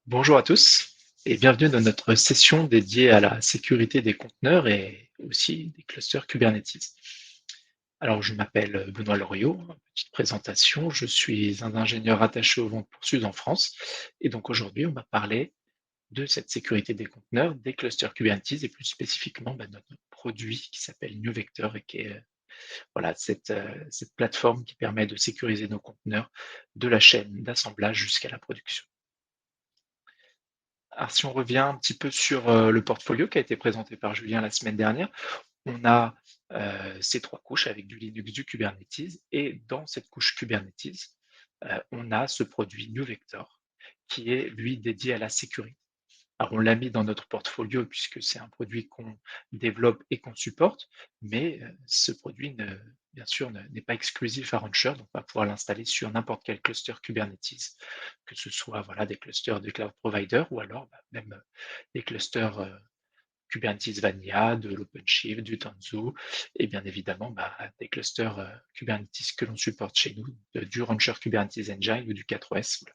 Bonjour à tous et bienvenue dans notre session dédiée à la sécurité des conteneurs et aussi des clusters Kubernetes. Alors, je m'appelle Benoît Loriot, petite présentation, je suis un ingénieur attaché aux ventes pour Sud en France et donc aujourd'hui on va parler de cette sécurité des conteneurs, des clusters Kubernetes et plus spécifiquement de notre produit qui s'appelle NewVector et qui est voilà, cette plateforme qui permet de sécuriser nos conteneurs de la chaîne d'assemblage jusqu'à la production. Alors, si on revient un petit peu sur le portfolio qui a été présenté par Julien la semaine dernière, on a ces trois couches avec du Linux, du Kubernetes, et dans cette couche Kubernetes, on a ce produit NewVector qui est lui dédié à la sécurité. Alors, on l'a mis dans notre portfolio puisque c'est un produit qu'on développe et qu'on supporte, mais ce produit, bien sûr, n'est pas exclusif à Rancher, donc on va pouvoir l'installer sur n'importe quel cluster Kubernetes, que ce soit voilà, des clusters de cloud provider ou alors même des clusters Kubernetes Vanilla, de l'OpenShift, du Tanzu, et bien évidemment des clusters Kubernetes que l'on supporte chez nous, du Rancher Kubernetes Engine ou du 4OS.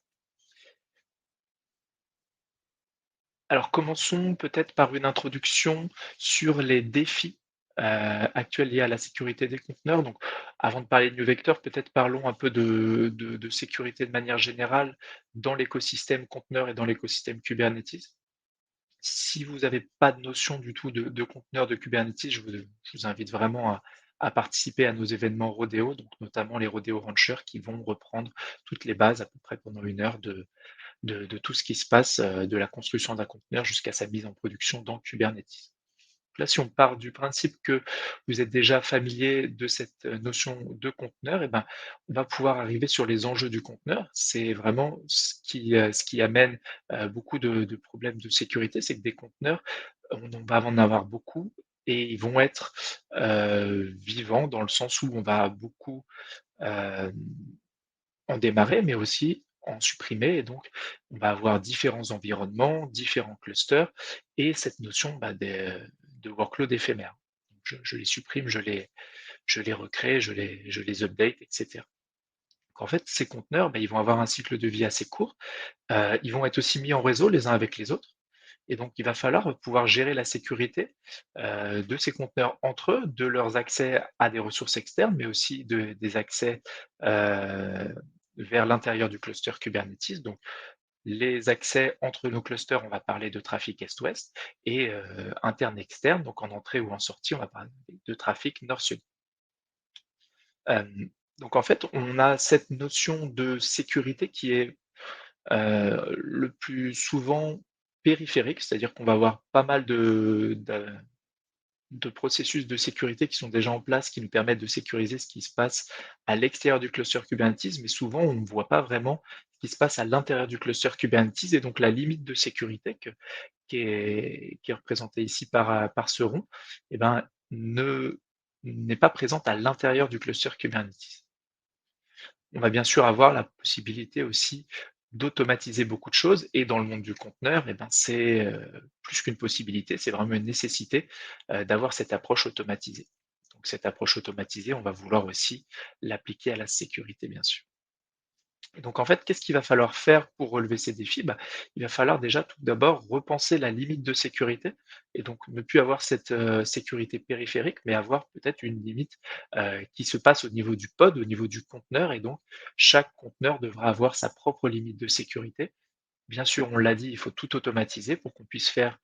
Alors commençons peut-être par une introduction sur les défis actuels liés à la sécurité des conteneurs. Donc, avant de parler de NewVector, peut-être parlons un peu de sécurité de manière générale dans l'écosystème conteneur et dans l'écosystème Kubernetes. Si vous n'avez pas de notion du tout de conteneur de Kubernetes, je vous invite vraiment à participer à nos événements Rodeo, donc notamment les Rodeo Rancher qui vont reprendre toutes les bases à peu près pendant une heure de tout ce qui se passe de la construction d'un conteneur jusqu'à sa mise en production dans Kubernetes. Là, si on part du principe que vous êtes déjà familier de cette notion de conteneur, et ben, on va pouvoir arriver sur les enjeux du conteneur. C'est vraiment ce qui amène beaucoup de problèmes de sécurité, c'est que des conteneurs, on va en avoir beaucoup et ils vont être vivants dans le sens où on va beaucoup euh, en démarrer, mais aussi en supprimer. Et donc, on va avoir différents environnements, différents clusters, et cette notion de workload éphémère. Donc, je les supprime, je les recrée, je les update, etc. Donc, en fait, ces conteneurs, ils vont avoir un cycle de vie assez court. Ils vont être aussi mis en réseau les uns avec les autres. Et donc, il va falloir pouvoir gérer la sécurité de ces conteneurs entre eux, de leurs accès à des ressources externes, mais aussi des accès euh, vers l'intérieur du cluster Kubernetes. Donc, les accès entre nos clusters, on va parler de trafic est-ouest, et interne-externe, donc en entrée ou en sortie, on va parler de trafic nord-sud. Euh, donc, en fait, on a cette notion de sécurité qui est le plus souvent périphérique, c'est-à-dire qu'on va avoir pas mal de processus de sécurité qui sont déjà en place, qui nous permettent de sécuriser ce qui se passe à l'extérieur du cluster Kubernetes, mais souvent on ne voit pas vraiment ce qui se passe à l'intérieur du cluster Kubernetes, et donc la limite de sécurité qui est représentée ici par ce rond, eh ben, n'est pas présente à l'intérieur du cluster Kubernetes. On va bien sûr avoir la possibilité aussi d'automatiser beaucoup de choses, et dans le monde du conteneur, eh ben, c'est plus qu'une possibilité, c'est vraiment une nécessité d'avoir cette approche automatisée. Donc cette approche automatisée, on va vouloir aussi l'appliquer à la sécurité, bien sûr. Et donc en fait, qu'est-ce qu'il va falloir faire pour relever ces défis? Il va falloir déjà tout d'abord repenser la limite de sécurité, et donc ne plus avoir cette sécurité périphérique, mais avoir peut-être une limite qui se passe au niveau du pod, au niveau du conteneur, et donc chaque conteneur devra avoir sa propre limite de sécurité. Bien sûr, on l'a dit, il faut tout automatiser pour qu'on puisse faire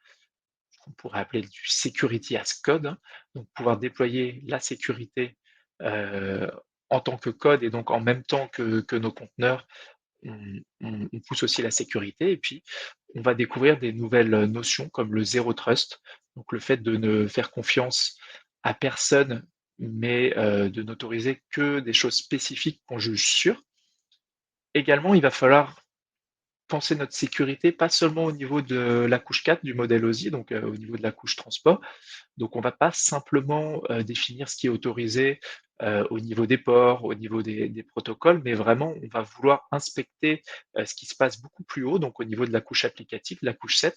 ce qu'on pourrait appeler du security as code, hein, donc pouvoir déployer la sécurité euh, en tant que code, et donc en même temps que nos conteneurs on pousse aussi la sécurité, et puis on va découvrir des nouvelles notions comme le zéro trust, donc le fait de ne faire confiance à personne, mais de n'autoriser que des choses spécifiques qu'on juge sûres. Également, il va falloir penser notre sécurité, pas seulement au niveau de la couche 4 du modèle OSI, donc au niveau de la couche transport. Donc on ne va pas simplement définir ce qui est autorisé au niveau des ports, au niveau des protocoles, mais vraiment, on va vouloir inspecter ce qui se passe beaucoup plus haut, donc au niveau de la couche applicative, la couche 7.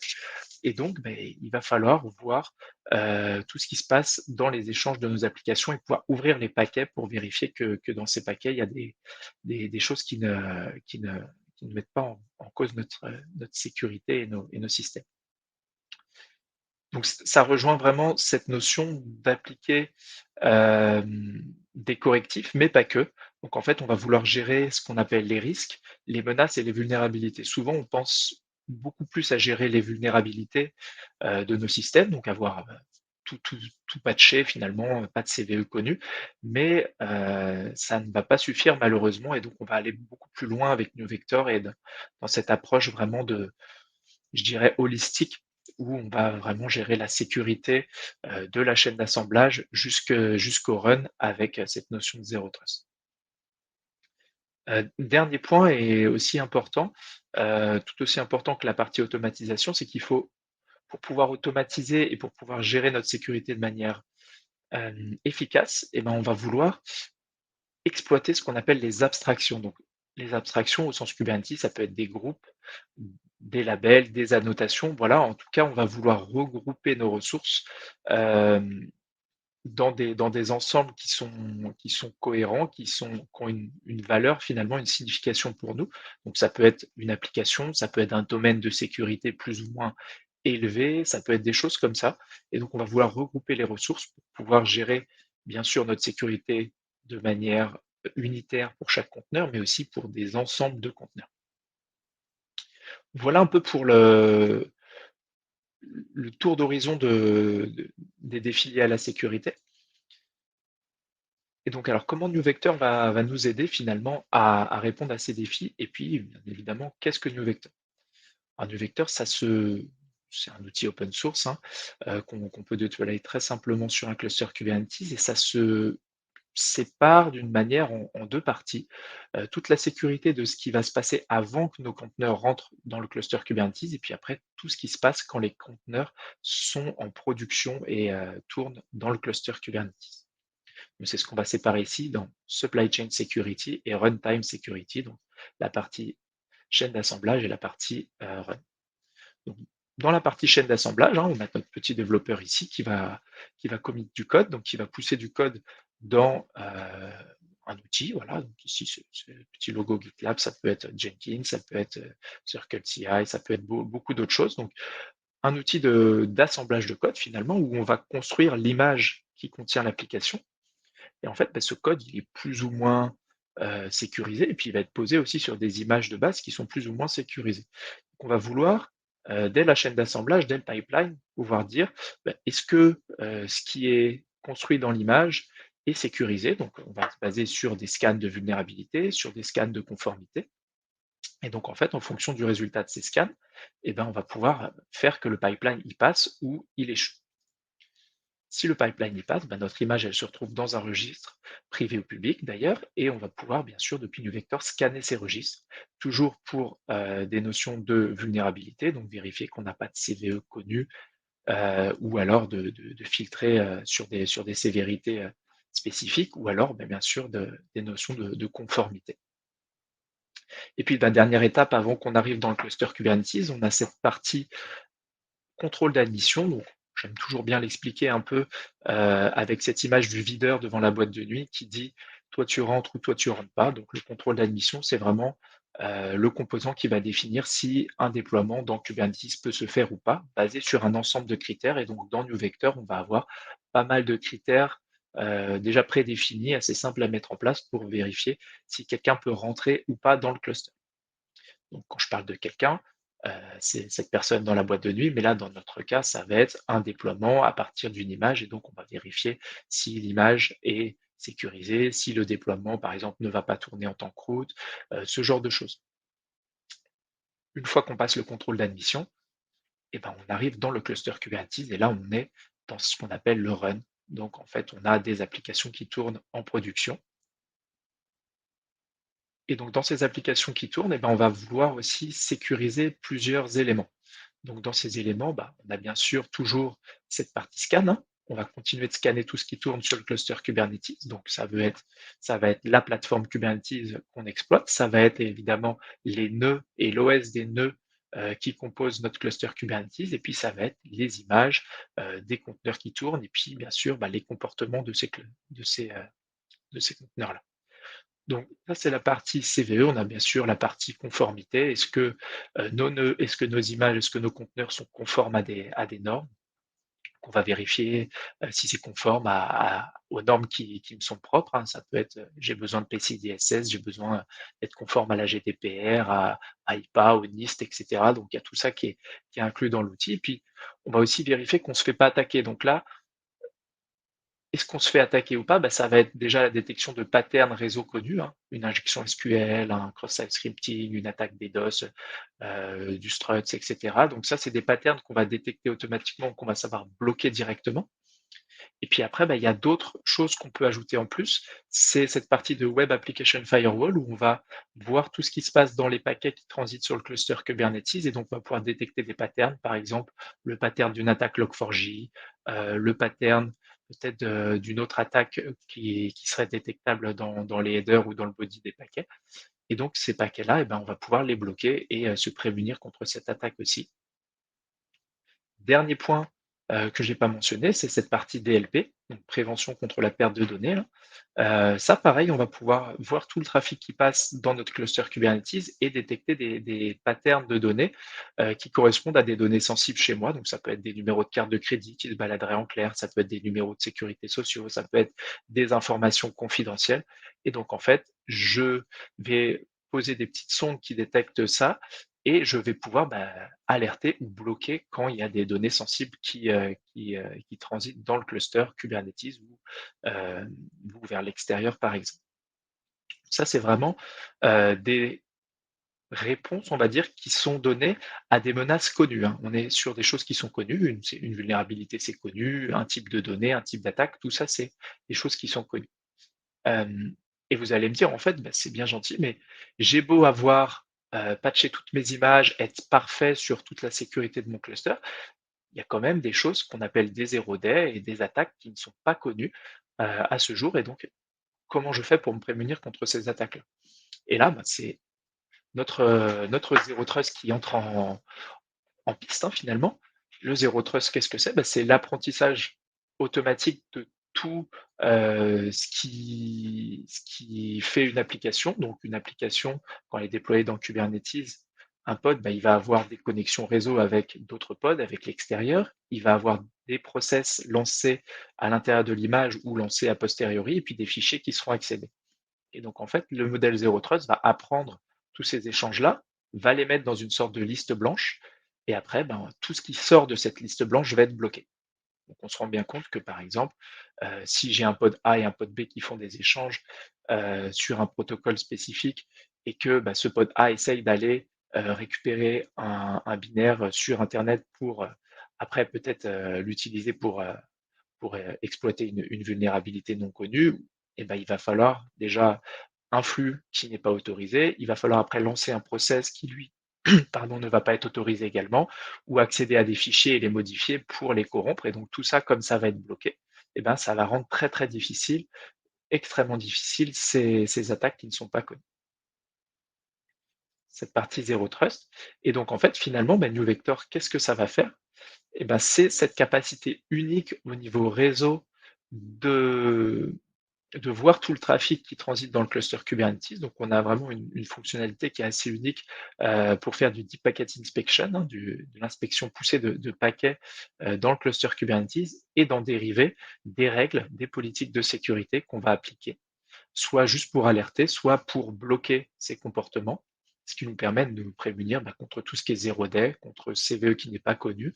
Et donc, il va falloir voir tout ce qui se passe dans les échanges de nos applications et pouvoir ouvrir les paquets pour vérifier que dans ces paquets, il y a des choses qui ne mettent pas en cause notre sécurité et nos systèmes. Donc ça rejoint vraiment cette notion d'appliquer des correctifs, mais pas que. Donc en fait, on va vouloir gérer ce qu'on appelle les risques, les menaces et les vulnérabilités. Souvent, on pense beaucoup plus à gérer les vulnérabilités de nos systèmes, donc avoir tout patché finalement, pas de CVE connu, mais ça ne va pas suffire malheureusement, et donc on va aller beaucoup plus loin avec NewVector et dans cette approche vraiment je dirais, holistique, où on va vraiment gérer la sécurité de la chaîne d'assemblage jusqu'au run avec cette notion de zéro trust. Dernier point et aussi important, tout aussi important que la partie automatisation, c'est qu'il faut, pour pouvoir automatiser et pour pouvoir gérer notre sécurité de manière efficace, et ben, on va vouloir exploiter ce qu'on appelle les abstractions. Donc, les abstractions au sens Kubernetes, ça peut être des groupes, des labels, des annotations. Voilà, en tout cas, on va vouloir regrouper nos ressources dans des ensembles qui sont cohérents, qui ont une valeur finalement, une signification pour nous. Donc, ça peut être une application, ça peut être un domaine de sécurité plus ou moins élevé, ça peut être des choses comme ça. Et donc, on va vouloir regrouper les ressources pour pouvoir gérer, bien sûr, notre sécurité de manière unitaire pour chaque conteneur, mais aussi pour des ensembles de conteneurs. Voilà un peu pour le tour d'horizon des défis liés à la sécurité. Et donc, alors, comment NewVector va nous aider finalement à répondre à ces défis? Et puis, bien évidemment, qu'est-ce que NewVector? Alors, NewVector, c'est un outil open source hein, qu'on peut déployer très simplement sur un cluster Kubernetes, et ça se sépare d'une manière en deux parties. Toute la sécurité de ce qui va se passer avant que nos conteneurs rentrent dans le cluster Kubernetes, et puis après, tout ce qui se passe quand les conteneurs sont en production et tournent dans le cluster Kubernetes. Donc, c'est ce qu'on va séparer ici dans Supply Chain Security et Runtime Security, donc la partie chaîne d'assemblage et la partie run. Donc, dans la partie chaîne d'assemblage, hein, on a notre petit développeur ici qui va commit du code, donc qui va pousser du code dans un outil. Voilà, donc ici, c'est le petit logo GitLab, ça peut être Jenkins, ça peut être CircleCI, ça peut être beaucoup d'autres choses. Donc, un outil d'assemblage de code finalement, où on va construire l'image qui contient l'application. Et en fait, ce code, il est plus ou moins sécurisé, et puis il va être posé aussi sur des images de base qui sont plus ou moins sécurisées. Donc on va vouloir, dès la chaîne d'assemblage, dès le pipeline, pouvoir dire, est-ce que ce qui est construit dans l'image est sécurisé? Donc on va se baser sur des scans de vulnérabilité, sur des scans de conformité. Et donc en fait, en fonction du résultat de ces scans, on va pouvoir faire que le pipeline y passe ou il échoue. Si le pipeline y passe, notre image, elle se retrouve dans un registre privé ou public d'ailleurs, et on va pouvoir bien sûr depuis NewVector scanner ces registres, toujours pour des notions de vulnérabilité, donc vérifier qu'on n'a pas de CVE connu, ou alors de filtrer sur des sévérités spécifiques, ou alors bien sûr des notions de conformité. Et puis la dernière étape avant qu'on arrive dans le cluster Kubernetes, on a cette partie contrôle d'admission. Donc, j'aime toujours bien l'expliquer un peu avec cette image du videur devant la boîte de nuit qui dit toi tu rentres ou toi tu rentres pas. Donc, le contrôle d'admission, c'est vraiment le composant qui va définir si un déploiement dans Kubernetes peut se faire ou pas, basé sur un ensemble de critères. Et donc, dans NewVector, on va avoir pas mal de critères déjà prédéfinis, assez simples à mettre en place pour vérifier si quelqu'un peut rentrer ou pas dans le cluster. Donc, quand je parle de quelqu'un, c'est cette personne dans la boîte de nuit, mais là, dans notre cas, ça va être un déploiement à partir d'une image, et donc on va vérifier si l'image est sécurisée, si le déploiement, par exemple, ne va pas tourner en tant que route, ce genre de choses. Une fois qu'on passe le contrôle d'admission, on arrive dans le cluster Kubernetes, et là, on est dans ce qu'on appelle le run. Donc, en fait, on a des applications qui tournent en production. Et donc, dans ces applications qui tournent, on va vouloir aussi sécuriser plusieurs éléments. Donc, dans ces éléments, on a bien sûr toujours cette partie scan, hein, on va continuer de scanner tout ce qui tourne sur le cluster Kubernetes. Donc, ça va être la plateforme Kubernetes qu'on exploite. Ça va être évidemment les nœuds et l'OS des nœuds qui composent notre cluster Kubernetes. Et puis, ça va être les images des conteneurs qui tournent. Et puis, bien sûr, bah, les comportements de ces conteneurs-là. Donc, ça, c'est la partie CVE. On a bien sûr la partie conformité. Est-ce que nos nœuds, est-ce que nos images, est-ce que nos conteneurs sont conformes à des normes? On va vérifier si c'est conforme aux normes qui me sont propres, hein. Ça peut être, j'ai besoin de PCI DSS, j'ai besoin d'être conforme à la GDPR, à IPA, au NIST, etc. Donc il y a tout ça qui est inclus dans l'outil. Et puis on va aussi vérifier qu'on ne se fait pas attaquer. Donc là, est-ce qu'on se fait attaquer ou pas? Bah, ça va être déjà la détection de patterns réseau connus, hein, une injection SQL, un cross-site scripting, une attaque DDoS, du struts, etc. Donc ça, c'est des patterns qu'on va détecter automatiquement, qu'on va savoir bloquer directement. Et puis après, bah, il y a d'autres choses qu'on peut ajouter en plus. C'est cette partie de Web Application Firewall où on va voir tout ce qui se passe dans les paquets qui transitent sur le cluster Kubernetes et donc on va pouvoir détecter des patterns, par exemple le pattern d'une attaque Log4j, le pattern peut-être d'une autre attaque qui serait détectable dans les headers ou dans le body des paquets. Et donc ces paquets-là, eh ben, on va pouvoir les bloquer et se prémunir contre cette attaque aussi. Dernier point que j'ai pas mentionné, c'est cette partie DLP, donc prévention contre la perte de données, là. Ça, pareil, on va pouvoir voir tout le trafic qui passe dans notre cluster Kubernetes et détecter des patterns de données qui correspondent à des données sensibles chez moi. Donc, ça peut être des numéros de carte de crédit qui se baladeraient en clair, ça peut être des numéros de sécurité sociaux, ça peut être des informations confidentielles. Et donc, en fait, je vais poser des petites sondes qui détectent ça et je vais pouvoir alerter ou bloquer quand il y a des données sensibles qui transitent dans le cluster Kubernetes euh, ou vers l'extérieur, par exemple. Ça, c'est vraiment des réponses, on va dire, qui sont données à des menaces connues, hein. On est sur des choses qui sont connues. Une vulnérabilité, c'est connu. Un type de données, un type d'attaque, tout ça, c'est des choses qui sont connues. Euh, et vous allez me dire, en fait, c'est bien gentil, mais j'ai beau avoir patché toutes mes images, être parfait sur toute la sécurité de mon cluster, il y a quand même des choses qu'on appelle des zero day et des attaques qui ne sont pas connues à ce jour. Et donc, comment je fais pour me prémunir contre ces attaques-là? Et là, c'est notre Zero Trust qui entre en piste, hein, finalement. Le Zero Trust, qu'est-ce que c'est? C'est l'apprentissage automatique de tout ce qui fait une application. Donc, une application, quand elle est déployée dans Kubernetes, un pod, il va avoir des connexions réseau avec d'autres pods, avec l'extérieur. Il va avoir des process lancés à l'intérieur de l'image ou lancés a posteriori, et puis des fichiers qui seront accédés. Et donc, en fait, le modèle Zero Trust va apprendre tous ces échanges-là, va les mettre dans une sorte de liste blanche, et après, tout ce qui sort de cette liste blanche va être bloqué. Donc, on se rend bien compte que, par exemple, si j'ai un pod A et un pod B qui font des échanges sur un protocole spécifique, et que ce pod A essaye d'aller récupérer un binaire sur Internet pour après peut-être l'utiliser pour exploiter une vulnérabilité non connue, eh il va falloir déjà un flux qui n'est pas autorisé, il va falloir après lancer un process qui, lui, pardon, ne va pas être autorisé également, ou accéder à des fichiers et les modifier pour les corrompre. Et donc tout ça, comme ça va être bloqué, ça va rendre très très difficile, extrêmement difficile, ces attaques qui ne sont pas connues. Cette partie Zero Trust. Et donc en fait, finalement, New Vector, qu'est-ce que ça va faire? C'est cette capacité unique au niveau réseau de, de voir tout le trafic qui transite dans le cluster Kubernetes. Donc, on a vraiment une fonctionnalité qui est assez unique pour faire du Deep Packet Inspection, hein, de l'inspection poussée de paquets dans le cluster Kubernetes et d'en dériver des règles, des politiques de sécurité qu'on va appliquer, soit juste pour alerter, soit pour bloquer ces comportements, ce qui nous permet de nous prémunir contre tout ce qui est zéro day, contre CVE qui n'est pas connu.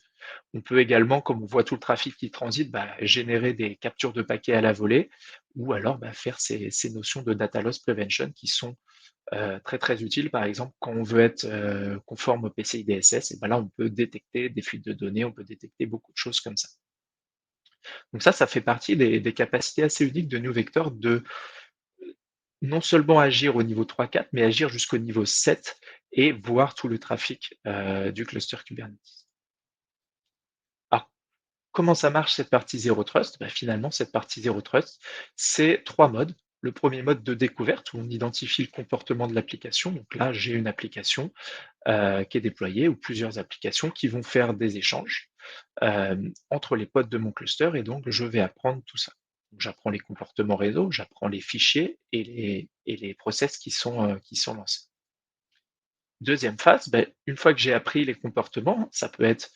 On peut également, comme on voit tout le trafic qui transite, générer des captures de paquets à la volée ou alors faire ces notions de data loss prevention qui sont très très utiles. Par exemple, quand on veut être conforme au PCI DSS, et là on peut détecter des fuites de données, on peut détecter beaucoup de choses comme ça. Donc ça fait partie des capacités assez uniques de NewVector de non seulement agir au niveau 3-4, mais agir jusqu'au niveau 7 et voir tout le trafic du cluster Kubernetes. Alors, comment ça marche cette partie Zero Trust? Bah, finalement, cette partie Zero Trust, c'est 3 modes. Le premier mode de découverte où on identifie le comportement de l'application. Donc là, j'ai une application, qui est déployée ou plusieurs applications qui vont faire des échanges, entre les pods de mon cluster et donc je vais apprendre tout ça. Donc j'apprends les comportements réseau, j'apprends les fichiers et les process qui sont lancés. Deuxième phase, beh, une fois que j'ai appris les comportements, ça peut être,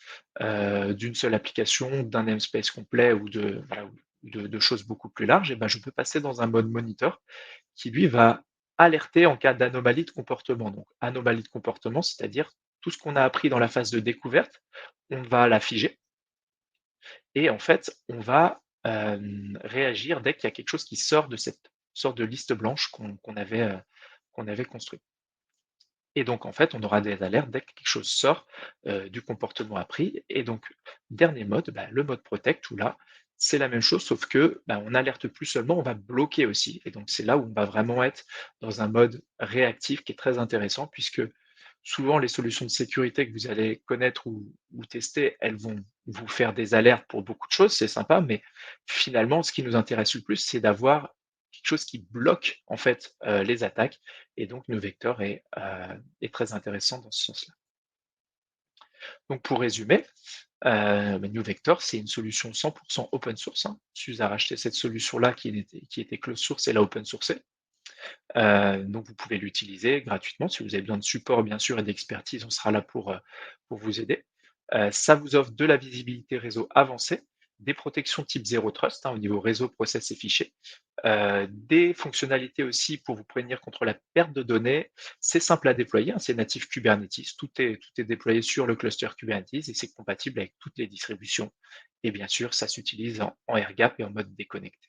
d'une seule application, d'un namespace complet ou de voilà, ou de choses beaucoup plus larges et ben, je peux passer dans un mode monitor qui lui va alerter en cas d'anomalie de comportement. Donc anomalie de comportement, c'est-à-dire tout ce qu'on a appris dans la phase de découverte, on va la figer et en fait, on va, réagir dès qu'il y a quelque chose qui sort de cette sorte de liste blanche qu'on avait construite. Et donc, en fait, on aura des alertes dès que quelque chose sort, du comportement appris et donc dernier mode, bah, le mode protect où là, c'est la même chose sauf que, bah, on n'alerte plus seulement, on va bloquer aussi et donc c'est là où on va vraiment être dans un mode réactif qui est très intéressant puisque souvent les solutions de sécurité que vous allez connaître ou tester, elles vont vous faire des alertes pour beaucoup de choses, c'est sympa, mais finalement, ce qui nous intéresse le plus, c'est d'avoir quelque chose qui bloque en fait, les attaques et donc NewVector est très intéressant dans ce sens-là. Donc pour résumer, bah, NewVector, c'est une solution 100% open source, hein. Suze a racheté cette solution-là qui était closed source et l'a open sourcée. Donc vous pouvez l'utiliser gratuitement. Si vous avez besoin de support bien sûr et d'expertise, on sera là pour vous aider. Ça vous offre de la visibilité réseau avancée, des protections type Zero Trust, hein, au niveau réseau, process et fichiers, des fonctionnalités aussi pour vous prévenir contre la perte de données. C'est simple à déployer, hein, c'est natif Kubernetes, tout est déployé sur le cluster Kubernetes et c'est compatible avec toutes les distributions. Et bien sûr, ça s'utilise en air-gap et en mode déconnecté.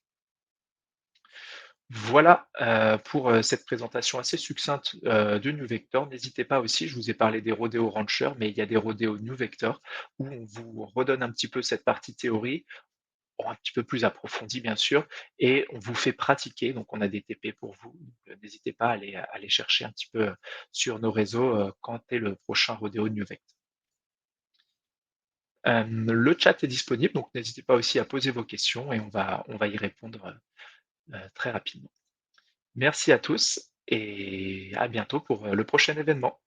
Voilà, pour, cette présentation assez succincte, de NewVector. N'hésitez pas aussi, je vous ai parlé des rodéos Rancher, mais il y a des rodéos NewVector où on vous redonne un petit peu cette partie théorie, bon un petit peu plus approfondie bien sûr et on vous fait pratiquer. Donc on a des TP pour vous, donc n'hésitez pas à aller chercher un petit peu, sur nos réseaux, quand est le prochain rodéo NewVector. Le chat est disponible, donc n'hésitez pas aussi à poser vos questions et on va y répondre, très rapidement. Merci à tous et à bientôt pour le prochain événement.